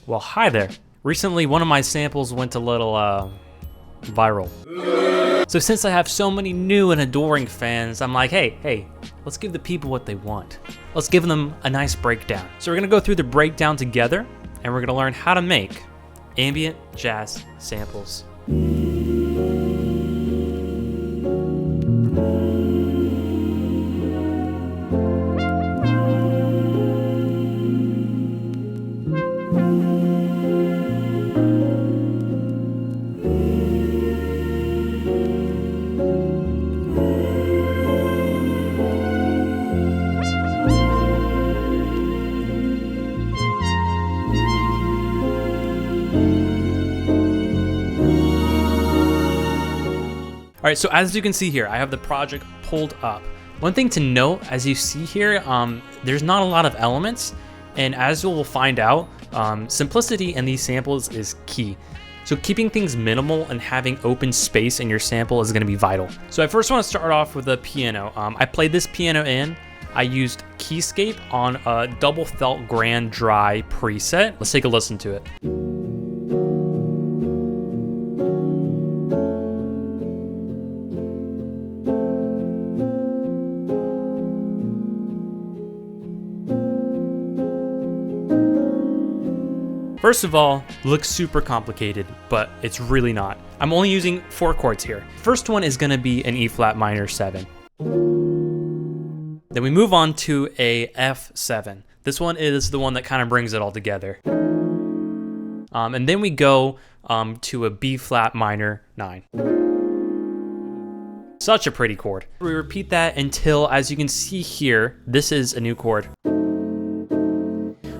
Well, hi there. Recently, one of my samples went a little, viral. So since I have so many new and adoring fans, I'm like, hey, let's give the people what they want. Let's give them a nice breakdown. So we're gonna go through the breakdown together, and we're gonna learn how to make ambient jazz samples. All right, so as you can see here, I have the project pulled up. One thing to note, as you see here, there's not a lot of elements, and as you will find out, simplicity in these samples is key. So keeping things minimal and having open space in your sample is gonna be vital. So I first wanna start off with a piano. I played this piano in. I used Keyscape on a double felt grand dry preset. Let's take a listen to it. First of all, looks super complicated, but it's really not. I'm only using 4 chords here. First one is gonna be an E flat minor 7. Then we move on to a F7. This one is the one that kind of brings it all together. And then we go to a B flat minor 9. Such a pretty chord. We repeat that until, as you can see here, this is a new chord.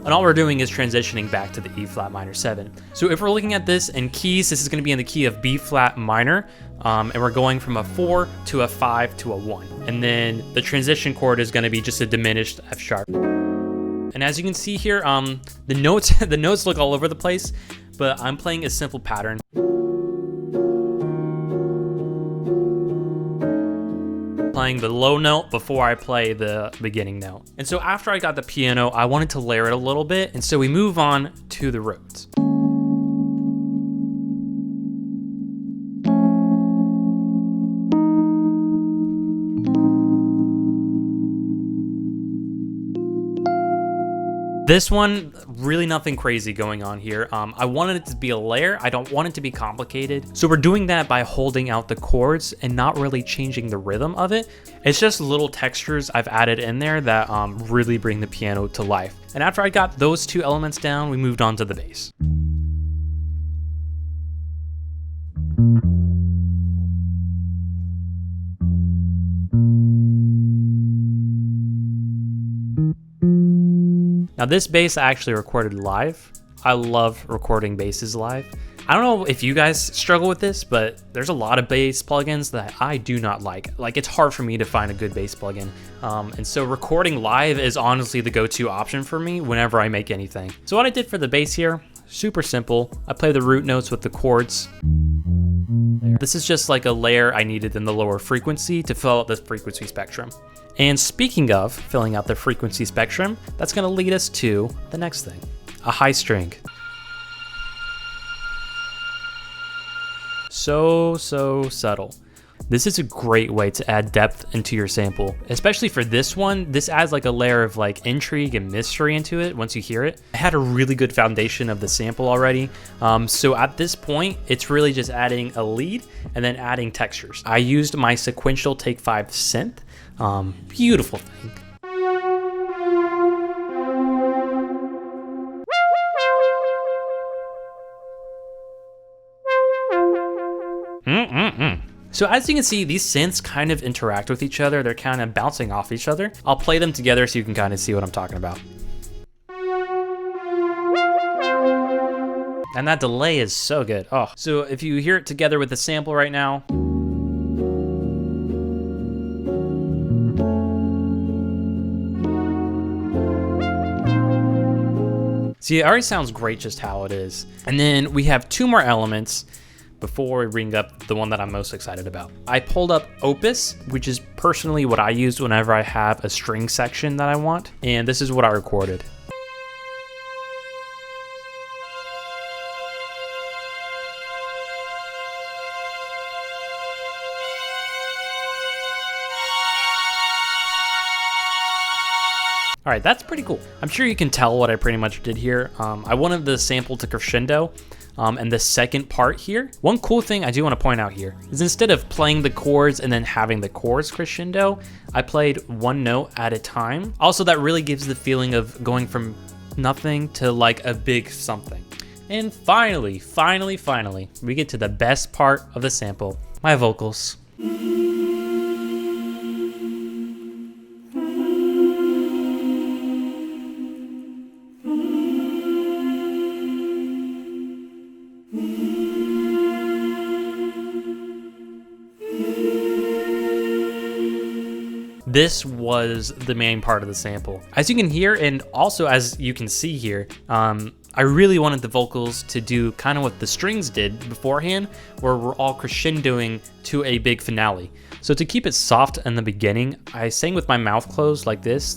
And all we're doing is transitioning back to the E flat minor 7. So if we're looking at this in keys, this is gonna be in the key of B flat minor, and we're going from a 4 to a 5 to a 1. And then the transition chord is gonna be just a diminished F sharp. And as you can see here, the notes look all over the place, but I'm playing a simple pattern. Playing the low note before I play the beginning note. And so after I got the piano, I wanted to layer it a little bit, and so we move on to the Rhodes. This one, really nothing crazy going on here. I wanted it to be a layer. I don't want it to be complicated. So we're doing that by holding out the chords and not really changing the rhythm of it. It's just little textures I've added in there that really bring the piano to life. And after I got those 2 elements down, we moved on to the bass. Now this bass I actually recorded live. I love recording basses live. I don't know if you guys struggle with this, but there's a lot of bass plugins that I do not like. Like, it's hard for me to find a good bass plugin. And so recording live is honestly the go-to option for me whenever I make anything. So what I did for the bass here, super simple. I play the root notes with the chords. This is just like a layer I needed in the lower frequency to fill out the frequency spectrum. And speaking of filling out the frequency spectrum, that's gonna lead us to the next thing, a high string. So subtle. This is a great way to add depth into your sample, especially for this one. This adds like a layer of like intrigue and mystery into it once you hear it. I had a really good foundation of the sample already. So at this point, it's really just adding a lead and then adding textures. I used my sequential Take 5 synth. Beautiful thing. So as you can see, these synths kind of interact with each other. They're kind of bouncing off each other. I'll play them together so you can kind of see what I'm talking about. And that delay is so good. Oh, so if you hear it together with the sample right now. See, it already sounds great just how it is. And then we have 2 more elements before we bring up the one that I'm most excited about. I pulled up Opus, which is personally what I use whenever I have a string section that I want. And this is what I recorded. All right, that's pretty cool. I'm sure you can tell what I pretty much did here. I wanted the sample to crescendo. And the second part here, one cool thing I do want to point out here is instead of playing the chords and then having the chords crescendo, I played one note at a time. Also, that really gives the feeling of going from nothing to like a big something. And finally, we get to the best part of the sample, my vocals. This was the main part of the sample. As you can hear, and also as you can see here, I really wanted the vocals to do kind of what the strings did beforehand, where we're all crescendoing to a big finale. So to keep it soft in the beginning, I sang with my mouth closed like this,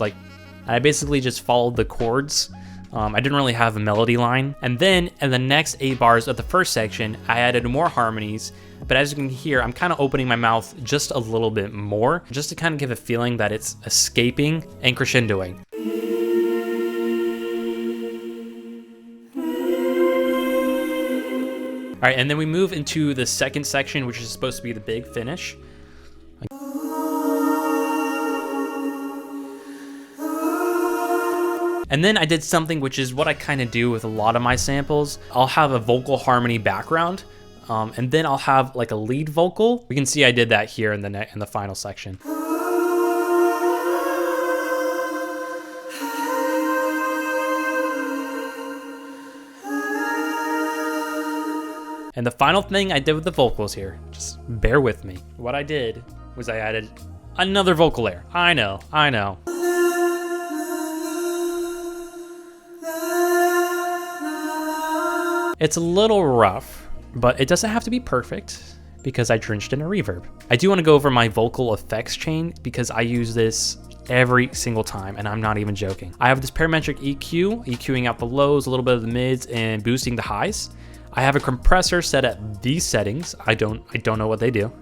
I basically just followed the chords. I didn't really have a melody line. And then in the next 8 bars of the first section, I added more harmonies. But as you can hear, I'm kind of opening my mouth just a little bit more, just to kind of give a feeling that it's escaping and crescendoing. All right, and then we move into the second section, which is supposed to be the big finish. And then I did something which is what I kind of do with a lot of my samples. I'll have a vocal harmony background, and then I'll have like a lead vocal. You can see I did that here in the final section. And the final thing I did with the vocals here, just bear with me. What I did was I added another vocal layer. I know. It's a little rough, but it doesn't have to be perfect because I drenched in a reverb. I do want to go over my vocal effects chain because I use this every single time, and I'm not even joking. I have this parametric EQ, EQing out the lows, a little bit of the mids, and boosting the highs. I have a compressor set at these settings. I don't know what they do.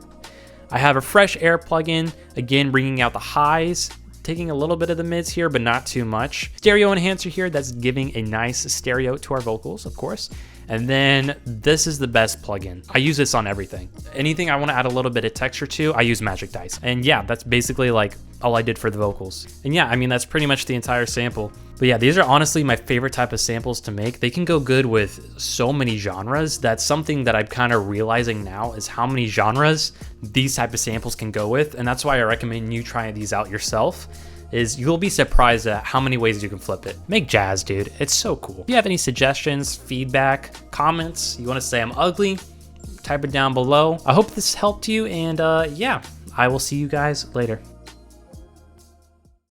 I have a fresh air plugin, again bringing out the highs, taking a little bit of the mids here, but not too much. Stereo enhancer here, that's giving a nice stereo to our vocals, of course. And then this is the best plugin. I use this on everything. Anything I want to add a little bit of texture to, I use Magic Dice. And yeah, that's basically like all I did for the vocals. And yeah, I mean, that's pretty much the entire sample. But yeah, these are honestly my favorite type of samples to make. They can go good with so many genres. That's something that I'm kind of realizing now is how many genres these type of samples can go with. And that's why I recommend you trying these out yourself. Is you'll be surprised at how many ways you can flip it. Make jazz, dude. It's so cool. If you have any suggestions, feedback, comments, you want to say I'm ugly, type it down below. I hope this helped you, and yeah, I will see you guys later.